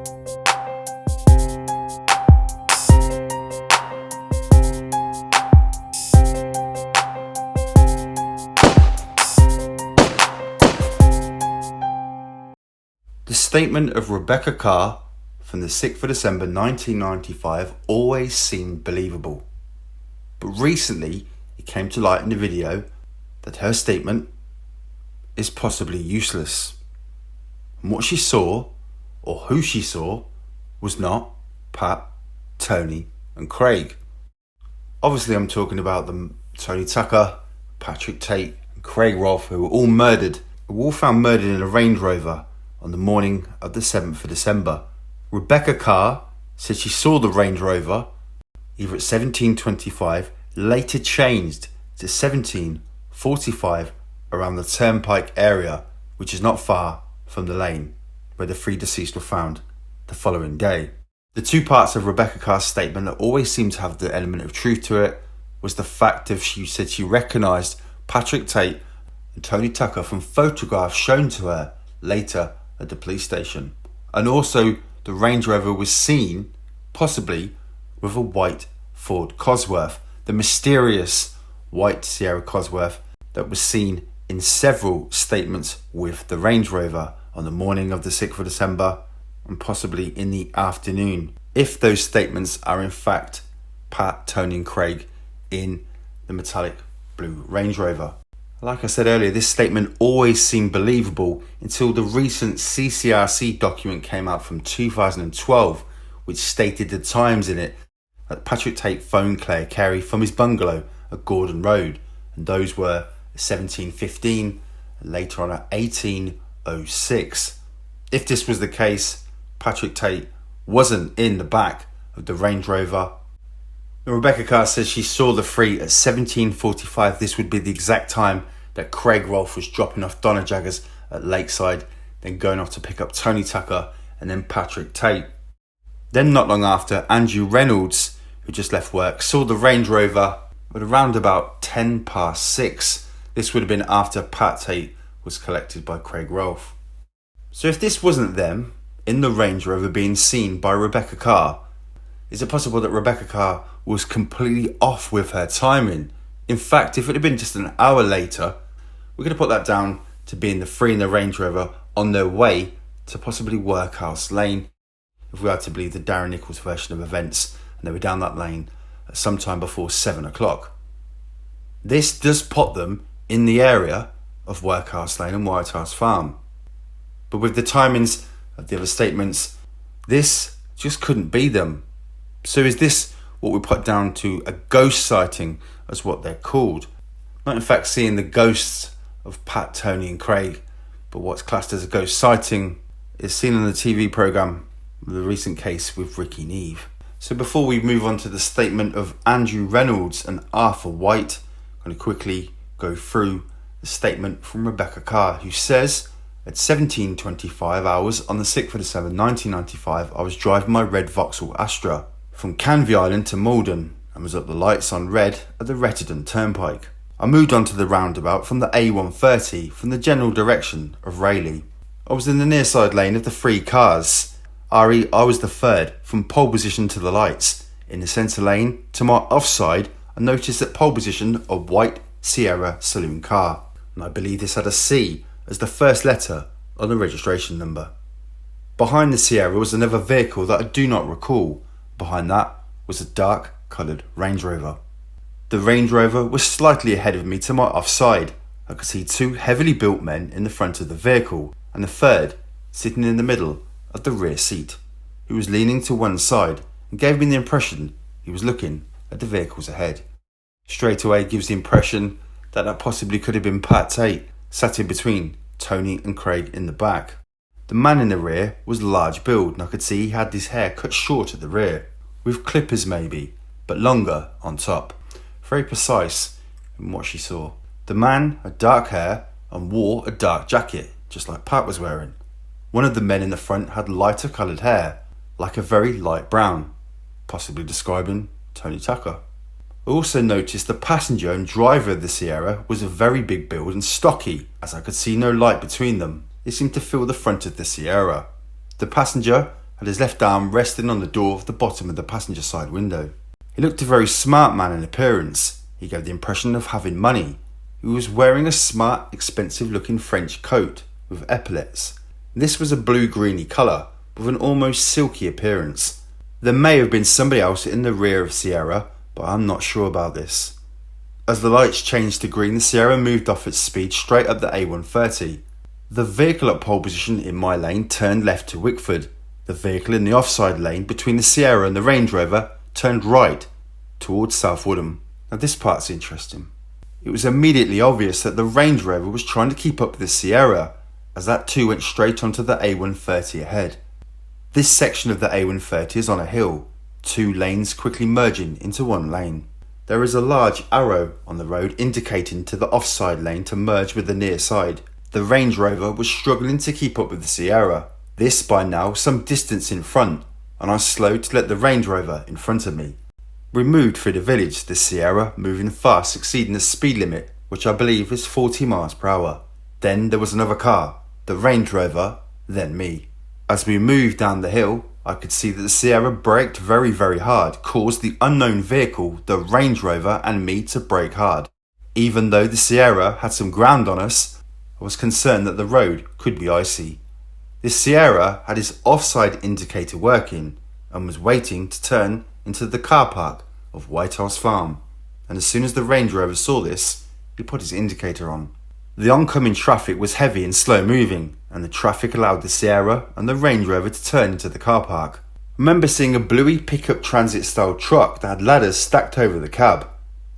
The statement of Rebecca Carr from the 6th of December 1995 always seemed believable. But recently it came to light in the video that her statement is possibly useless. And what she saw, or who she saw, was not Pat, Tony and Craig. Obviously I'm talking about them, Tony Tucker, Patrick Tate and Craig Rolfe, who were all murdered. They were all found murdered in a Range Rover on the morning of the 7th of December. Rebecca Carr said she saw the Range Rover either at 17:25, later changed to 17:45 around the Turnpike area, which is not far from the lane where the three deceased were found the following day. The two parts of Rebecca Carr's statement that always seemed to have the element of truth to it was the fact that she said she recognised Patrick Tate and Tony Tucker from photographs shown to her later at the police station. And also the Range Rover was seen possibly with a white Ford Cosworth, the mysterious white Sierra Cosworth that was seen in several statements with the Range Rover on the morning of the 6th of December and possibly in the afternoon, if those statements are in fact Pat, Tony and Craig in the metallic blue Range Rover. Like I said earlier, this statement always seemed believable until the recent CCRC document came out from 2012, which stated the times in it that Patrick Tate phoned Claire Carey from his bungalow at Gordon Road, and those were 17:15 and later on at 18:06. If this was the case, Patrick Tate wasn't in the back of the Range Rover. Rebecca Carr says she saw the three at 17:45. This would be the exact time that Craig Rolfe was dropping off Donna Jaggers at Lakeside, then going off to pick up Tony Tucker and then Patrick Tate. Then not long after, Andrew Reynolds, who just left work, saw the Range Rover at around about 6:10. This would have been after Pat Tate was collected by Craig Rolfe. So if this wasn't them in the Range Rover being seen by Rebecca Carr, is it possible that Rebecca Carr was completely off with her timing? In fact, if it had been just an hour later, we're going to put that down to being the three in the Range Rover on their way to possibly Workhouse Lane, if we are to believe the Darren Nichols version of events, and they were down that lane at some time before 7 o'clock. This does put them in the area of Workhouse Lane and White House Farm. But with the timings of the other statements, this just couldn't be them. So is this what we put down to a ghost sighting, as what they're called? Not in fact seeing the ghosts of Pat, Tony and Craig, but what's classed as a ghost sighting is seen on the TV programme, the recent case with Ricky Neve. So before we move on to the statement of Andrew Reynolds and Arthur White, I'm going to quickly go through the statement from Rebecca Carr, who says, at 17:25 hours on the 6th of December 1995, I was driving my red Vauxhall Astra from Canvey Island to Malden and was at the lights on red at the Rettendon Turnpike. I moved on to the roundabout from the A130 from the general direction of Rayleigh. I was in the near side lane of the three cars. I was the third from pole position to the lights. In the centre lane to my offside, I noticed at pole position a white Sierra saloon car, and I believe this had a C as the first letter on the registration number. Behind the Sierra was another vehicle that I do not recall. Behind that was a dark coloured Range Rover. The Range Rover was slightly ahead of me to my offside. I could see two heavily built men in the front of the vehicle, and the third sitting in the middle of the rear seat, who was leaning to one side and gave me the impression he was looking at the vehicles ahead. Straight away it gives the impression that possibly could have been Pat Tate, sat in between Tony and Craig in the back. The man in the rear was large build, and I could see he had his hair cut short at the rear, with clippers maybe, but longer on top. Very precise in what she saw. The man had dark hair and wore a dark jacket, just like Pat was wearing. One of the men in the front had lighter coloured hair, like a very light brown, possibly describing Tony Tucker. I also noticed the passenger and driver of the Sierra was a very big build and stocky, as I could see no light between them. They seemed to fill the front of the Sierra. The passenger had his left arm resting on the door of the bottom of the passenger side window. He looked a very smart man in appearance. He gave the impression of having money. He was wearing a smart, expensive-looking French coat with epaulettes. This was a blue-greeny colour with an almost silky appearance. There may have been somebody else in the rear of Sierra, but I'm not sure about this. As the lights changed to green, the Sierra moved off its speed straight up the A130. The vehicle at pole position in my lane turned left to Wickford. The vehicle in the offside lane between the Sierra and the Range Rover turned right towards South Woodham. Now this part's interesting. It was immediately obvious that the Range Rover was trying to keep up with the Sierra, as that too went straight onto the A130 ahead. This section of the A130 is on a hill, 2 lanes quickly merging into 1 lane. There is a large arrow on the road indicating to the offside lane to merge with the near side. The Range Rover was struggling to keep up with the Sierra. This by now some distance in front, and I slowed to let the Range Rover in front of me. We moved through the village, the Sierra moving fast, exceeding the speed limit, which I believe is 40 miles per hour. Then there was another car, the Range Rover, then me. As we moved down the hill, I could see that the Sierra braked very, very hard, caused the unknown vehicle, the Range Rover, and me to brake hard. Even though the Sierra had some ground on us, I was concerned that the road could be icy. The Sierra had its offside indicator working and was waiting to turn into the car park of White House Farm, and as soon as the Range Rover saw this, he put his indicator on. The oncoming traffic was heavy and slow moving, and the traffic allowed the Sierra and the Range Rover to turn into the car park. I remember seeing a bluey pickup transit style truck that had ladders stacked over the cab.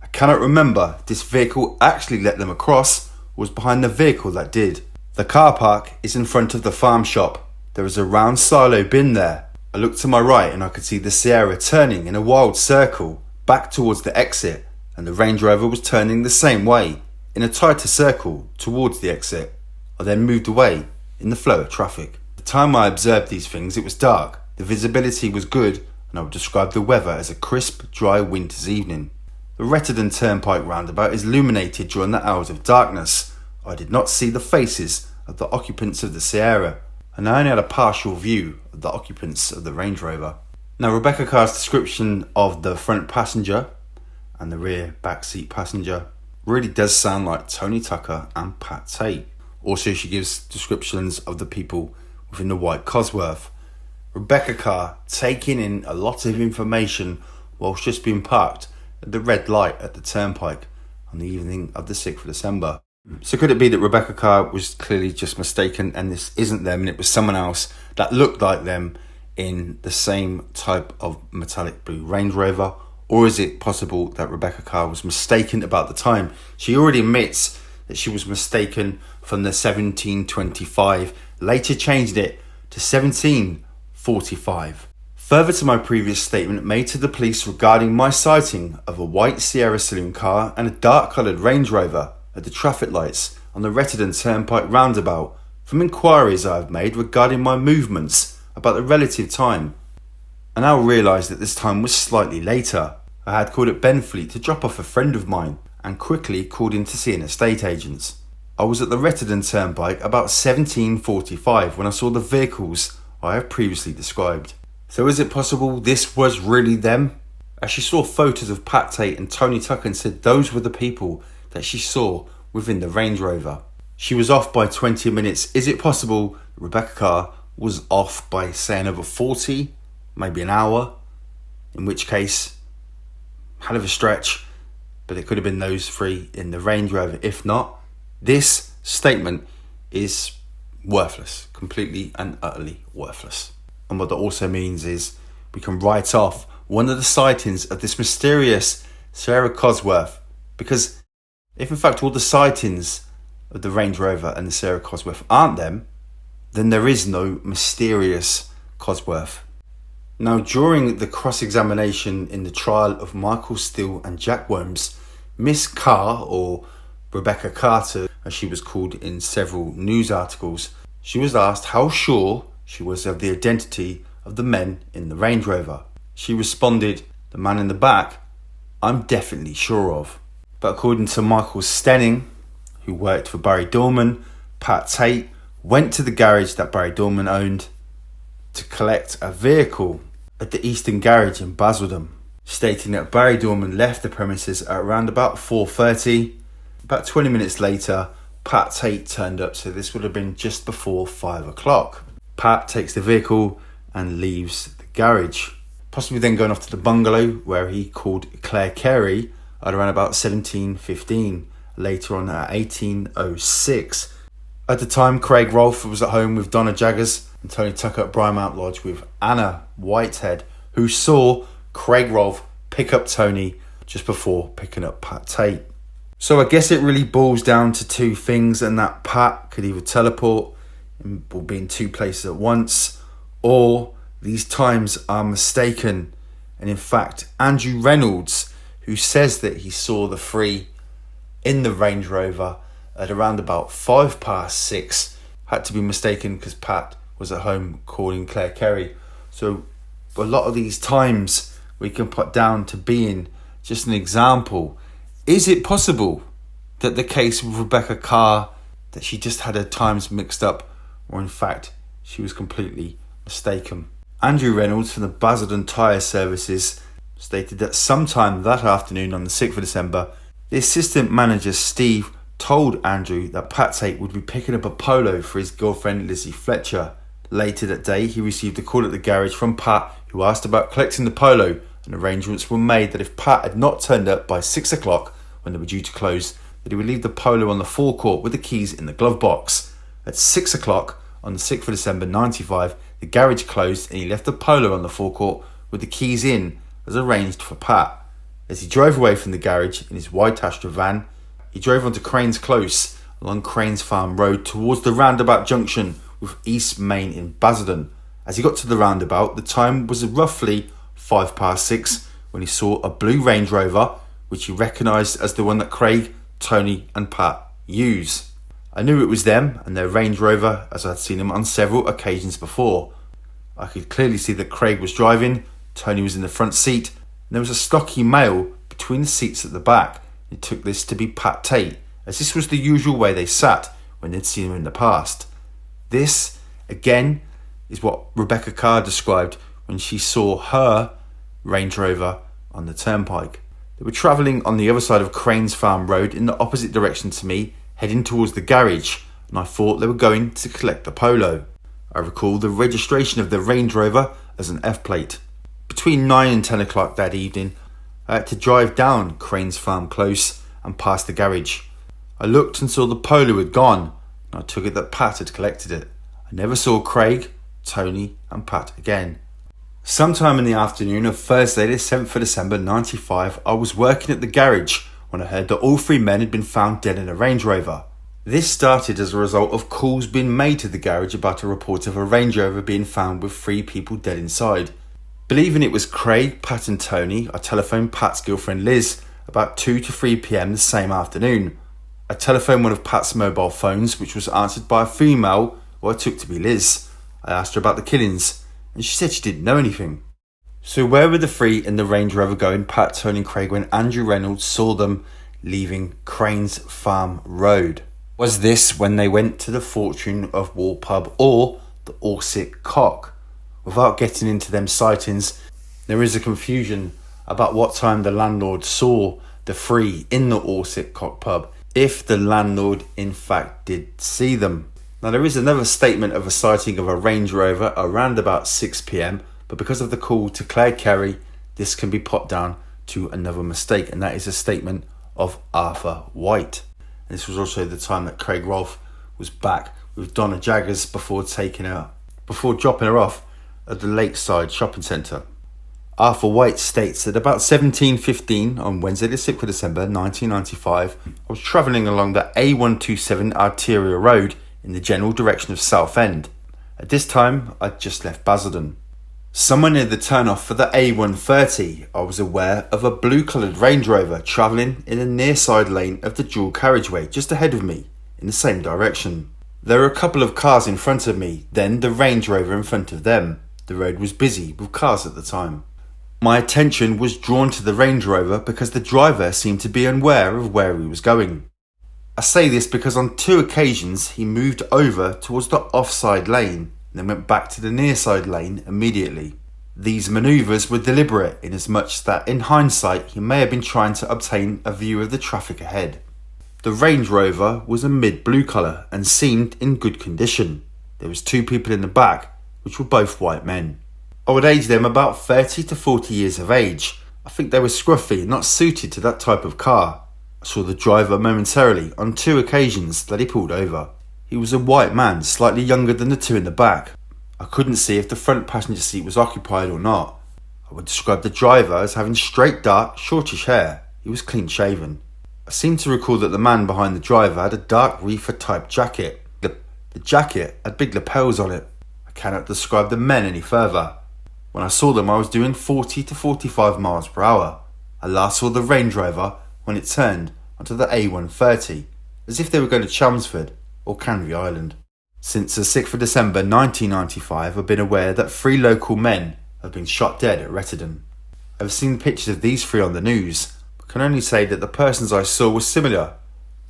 I cannot remember if this vehicle actually let them across or was behind the vehicle that did. The car park is in front of the farm shop. There is a round silo bin there. I looked to my right and I could see the Sierra turning in a wild circle back towards the exit, and the Range Rover was turning the same way in a tighter circle towards the exit. I then moved away in the flow of traffic. The time I observed these things, it was dark. The visibility was good, and I would describe the weather as a crisp, dry winter's evening. The Reynolds Turnpike roundabout is illuminated during the hours of darkness. I did not see the faces of the occupants of the Sierra, and I only had a partial view of the occupants of the Range Rover. Now, Rebecca Carr's description of the front passenger and the rear backseat passenger really does sound like Tony Tucker and Pat Tate. Also, she gives descriptions of the people within the white Cosworth. Rebecca Carr taking in a lot of information whilst just being parked at the red light at the turnpike on the evening of the 6th of December. So could it be that Rebecca Carr was clearly just mistaken and this isn't them and it was someone else that looked like them in the same type of metallic blue Range Rover? Or is it possible that Rebecca Carr was mistaken about the time? She already admits that she was mistaken from the 1725, later changed it to 1745. Further to my previous statement made to the police regarding my sighting of a white Sierra saloon car and a dark coloured Range Rover at the traffic lights on the Reynolds Turnpike roundabout, from inquiries I have made regarding my movements about the relative time, I now realise that this time was slightly later. I had called at Benfleet to drop off a friend of mine and quickly called in to see an estate agent. I was at the Reynolds Turnpike about 1745 when I saw the vehicles I have previously described. So is it possible this was really them? As she saw photos of Pat Tate and Tony Tucker and said those were the people that she saw within the Range Rover. She was off by 20 minutes. Is it possible Rebecca Carr was off by, say, another 40, maybe an hour? In which case, hell of a stretch, but it could have been those 3 in the Range Rover. If not, this statement is worthless, completely and utterly worthless. And what that also means is we can write off one of the sightings of this mysterious Sarah Cosworth, because if in fact all the sightings of the Range Rover and the Sarah Cosworth aren't them, then there is no mysterious Cosworth. Now, during the cross-examination in the trial of Michael Steele and Jack Worms, Miss Carr, or Rebecca Carter, as she was called in several news articles, she was asked how sure she was of the identity of the men in the Range Rover. She responded, "The man in the back, I'm definitely sure of." But according to Michael Stenning, who worked for Barry Dorman, Pat Tate went to the garage that Barry Dorman owned to collect a vehicle at the Eastern Garage in Basildon, stating that Barry Dorman left the premises at around about 4:30. About 20 minutes later, Pat Tate turned up, so this would have been just before 5 o'clock. Pat takes the vehicle and leaves the garage, possibly then going off to the bungalow where he called Claire Carey at around about 17:15, later on at 18:06. At the time, Craig Rolfe was at home with Donna Jaggers and Tony Tucker at Brymount Lodge with Anna Whitehead, who saw Craig Rolfe pick up Tony just before picking up Pat Tate. So I guess it really boils down to two things, and that Pat could either teleport or be in two places at once, or these times are mistaken. And in fact, Andrew Reynolds, who says that he saw the three in the Range Rover at around about 6:05, had to be mistaken because Pat was at home calling Claire Carey. So a lot of these times we can put down to being just an example. Is it possible that the case with Rebecca Carr, that she just had her times mixed up, or in fact she was completely mistaken? Andrew Reynolds from the Basildon Tyre Services stated that sometime that afternoon on the 6th of December, the assistant manager Steve told Andrew that Pat Tate would be picking up a Polo for his girlfriend Lizzie Fletcher. Later that day, he received a call at the garage from Pat, who asked about collecting the Polo, and arrangements were made that if Pat had not turned up by 6 o'clock when they were due to close, that he would leave the Polo on the forecourt with the keys in the glove box. At 6 o'clock on the 6th of December 95, the garage closed and he left the Polo on the forecourt with the keys in as arranged for Pat. As he drove away from the garage in his white Astra van, he drove onto Cranes Close along Cranes Farm Road towards the roundabout junction with East Main in Basildon. As he got to the roundabout, the time was roughly 6:05 when he saw a blue Range Rover, which he recognised as the one that Craig, Tony and Pat use. I knew it was them and their Range Rover, as I'd seen them on several occasions before. I could clearly see that Craig was driving, Tony was in the front seat, and there was a stocky male between the seats at the back. It took this to be Pat Tate, as this was the usual way they sat when they'd seen him in the past. This, again, is what Rebecca Carr described when she saw her Range Rover on the turnpike. They were travelling on the other side of Cranes Farm Road in the opposite direction to me, heading towards the garage, and I thought they were going to collect the Polo. I recall the registration of the Range Rover as an F plate. Between 9 and 10 o'clock that evening, I had to drive down Cranes Farm Close and past the garage. I looked and saw the Polo had gone, and I took it that Pat had collected it. I never saw Craig, Tony and Pat again. Sometime in the afternoon of Thursday the 7th of December 95, I was working at the garage when I heard that all three men had been found dead in a Range Rover. This started as a result of calls being made to the garage about a report of a Range Rover being found with three people dead inside. Believing it was Craig, Pat and Tony, I telephoned Pat's girlfriend Liz about 2 to 3 p.m. the same afternoon. I telephoned one of Pat's mobile phones, which was answered by a female who I took to be Liz. I asked her about the killings, and she said she didn't know anything. So where were the three in the Range Rover going, Pat, Tony and Craig, when Andrew Reynolds saw them leaving Cranes Farm Road? Was this when they went to the Fortune of War pub or the Orsic Cock? Without getting into them sightings, there is a confusion about what time the landlord saw the three in the Orsic Cock pub, if the landlord in fact did see them. Now there is another statement of a sighting of a Range Rover around about 6 p.m, but because of the call to Claire Carey, this can be put down to another mistake, and that is a statement of Arthur White. And this was also the time that Craig Rolfe was back with Donna Jaggers before dropping her off at the Lakeside Shopping Centre. Arthur White states that about 17:15 on Wednesday the 6th of December 1995, I was travelling along the A127 Arteria Road in the general direction of Southend. At this time, I'd just left Basildon. Somewhere near the turn-off for the A130, I was aware of a blue-coloured Range Rover travelling in a near side lane of the dual carriageway just ahead of me, in the same direction. There were a couple of cars in front of me, then the Range Rover in front of them. The road was busy with cars at the time. My attention was drawn to the Range Rover because the driver seemed to be unaware of where he was going. I say this because on 2 occasions he moved over towards the offside lane and then went back to the near side lane immediately. These manoeuvres were deliberate in as much that in hindsight he may have been trying to obtain a view of the traffic ahead. The Range Rover was a mid-blue colour and seemed in good condition. There was 2 people in the back, which were both white men. I would age them about 30 to 40 years of age. I think they were scruffy and not suited to that type of car. I saw the driver momentarily on 2 occasions that he pulled over. He was a white man, slightly younger than the 2 in the back. I couldn't see if the front passenger seat was occupied or not. I would describe the driver as having straight, dark, shortish hair. He was clean shaven. I seem to recall that the man behind the driver had a dark reefer type jacket. The jacket had big lapels on it. I cannot describe the men any further. When I saw them, I was doing 40 to 45 miles per hour. I last saw the Range Rover when it turned onto the A130, as if they were going to Chelmsford or Canvey Island. Since the 6th of December 1995, I've been aware that 3 local men have been shot dead at Rettendon. I've seen pictures of these 3 on the news, but can only say that the persons I saw were similar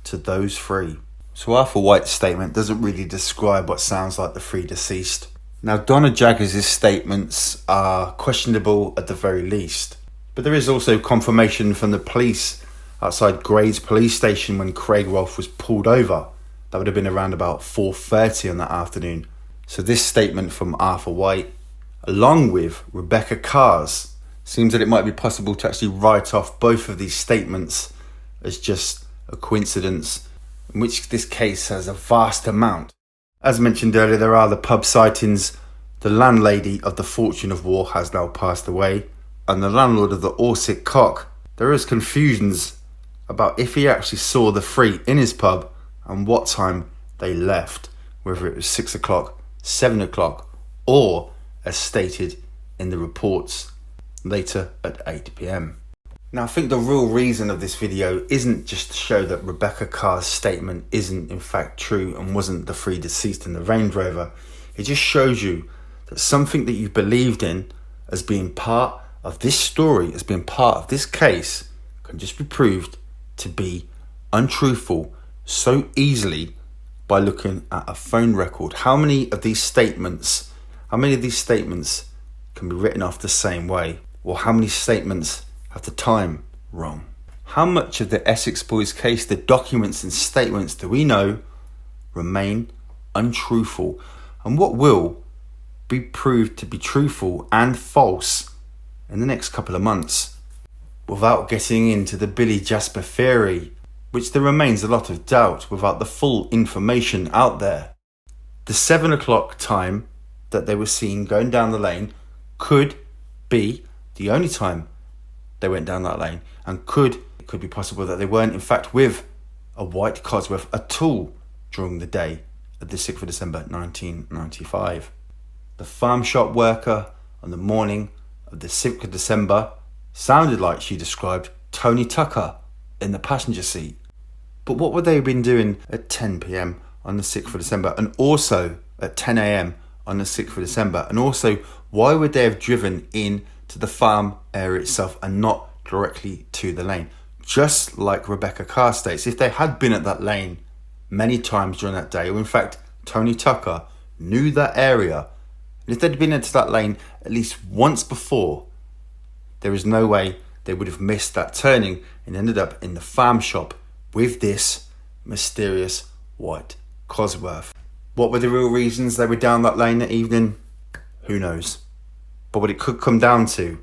to those 3. So Arthur White's statement doesn't really describe what sounds like the 3 deceased. Now, Donna Jaggers' statements are questionable at the very least, but there is also confirmation from the police outside Grays police station when Craig Rolfe was pulled over. That would have been around about 4:30 on that afternoon. So this statement from Arthur White, along with Rebecca Carr's, seems that it might be possible to actually write off both of these statements as just a coincidence, in which this case has a vast amount. As mentioned earlier, there are the pub sightings. The landlady of the Fortune of War has now passed away, and the landlord of the Orsic Cock. There is confusions about if he actually saw the 3 in his pub and what time they left, whether it was 6 o'clock, 7 o'clock, or, as stated in the reports, later at 8 p.m. Now, I think the real reason of this video isn't just to show that Rebecca Carr's statement isn't in fact true and wasn't the 3 deceased in the Range Rover. It just shows you that something that you've believed in as being part of this story, as being part of this case, can just be proved to be untruthful so easily by looking at a phone record. How many of these statements can be written off the same way? Or how many statements have the time wrong? How much of the Essex boys case, the documents and statements do we know remain untruthful? And what will be proved to be truthful and false in the next couple of months? Without getting into the Billy Jasper theory, which there remains a lot of doubt without the full information out there. The 7 o'clock time that they were seen going down the lane could be the only time they went down that lane, and it could be possible that they weren't in fact with a white Cosworth at all during the day of the 6th of December 1995. The farm shop worker on the morning of the 6th of December sounded like she described Tony Tucker in the passenger seat. But what would they have been doing at 10 p.m. on the 6th of December, and also at 10 a.m. on the 6th of December? And also, why would they have driven in to the farm area itself and not directly to the lane? Just like Rebecca Carr states, if they had been at that lane many times during that day, or in fact Tony Tucker knew that area, and if they'd been into that lane at least once before, there is no way they would have missed that turning and ended up in the farm shop with this mysterious white Cosworth. What were the real reasons they were down that lane that evening? Who knows? But what it could come down to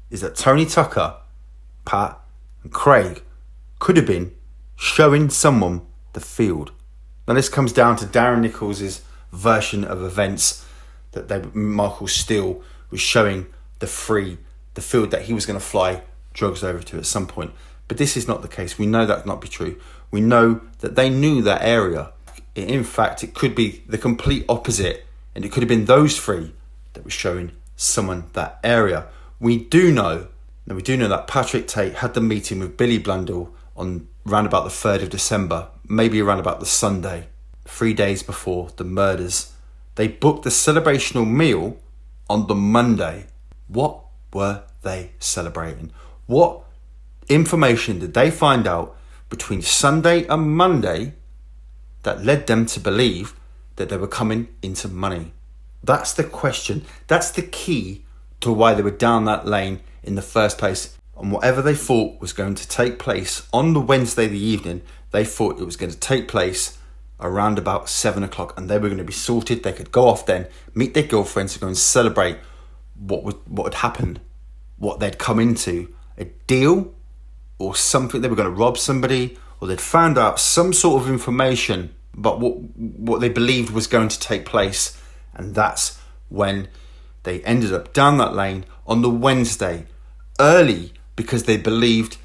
is that Tony Tucker, Pat and Craig could have been showing someone the field. Now this comes down to Darren Nichols' version of events, that Michael Steele was showing the field that he was going to fly drugs over to at some point. But this is not the case. We know that not be true. We know that they knew that area. In fact, it could be the complete opposite, and it could have been those 3 that were showing someone that area. We do know that Patrick Tate had the meeting with Billy Blundell on around about the 3rd of December, maybe around about the Sunday, 3 days before the murders. They booked the celebrational meal on the Monday. What were they celebrating? What information did they find out between Sunday and Monday that led them to believe that they were coming into money? That's the question. That's the key to why they were down that lane in the first place. And whatever they thought was going to take place on the Wednesday the evening, they thought it was going to take place around about 7 o'clock, and they were going to be sorted. They could go off then, meet their girlfriends, to go and celebrate what had happened, what they'd come into, a deal or something. They were going to rob somebody, or they'd found out some sort of information about what they believed was going to take place. And that's when they ended up down that lane on the Wednesday early, because they believed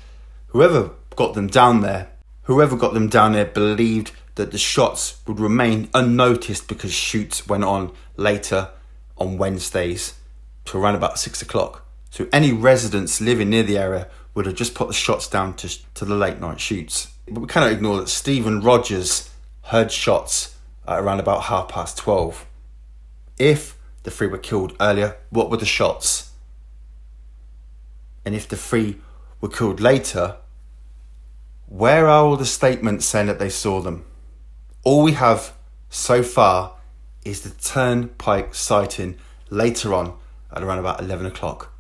whoever got them down there believed that the shots would remain unnoticed, because shoots went on later on Wednesdays to around about 6 o'clock. So any residents living near the area would have just put the shots down to the late night shoots. But we cannot ignore that Stephen Rogers heard shots at around about 12:30. If the three were killed earlier, what were the shots? And if the three were killed later, where are all the statements saying that they saw them? All we have so far is the Turnpike sighting later on at around about 11 o'clock.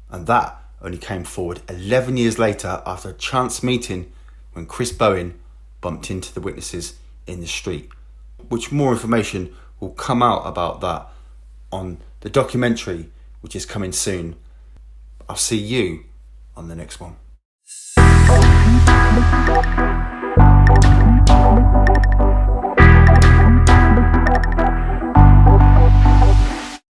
And that only came forward 11 years later, after a chance meeting when Chris Bowen bumped into the witnesses in the street. Which more information will come out about that on the documentary, which is coming soon. I'll see you on the next one.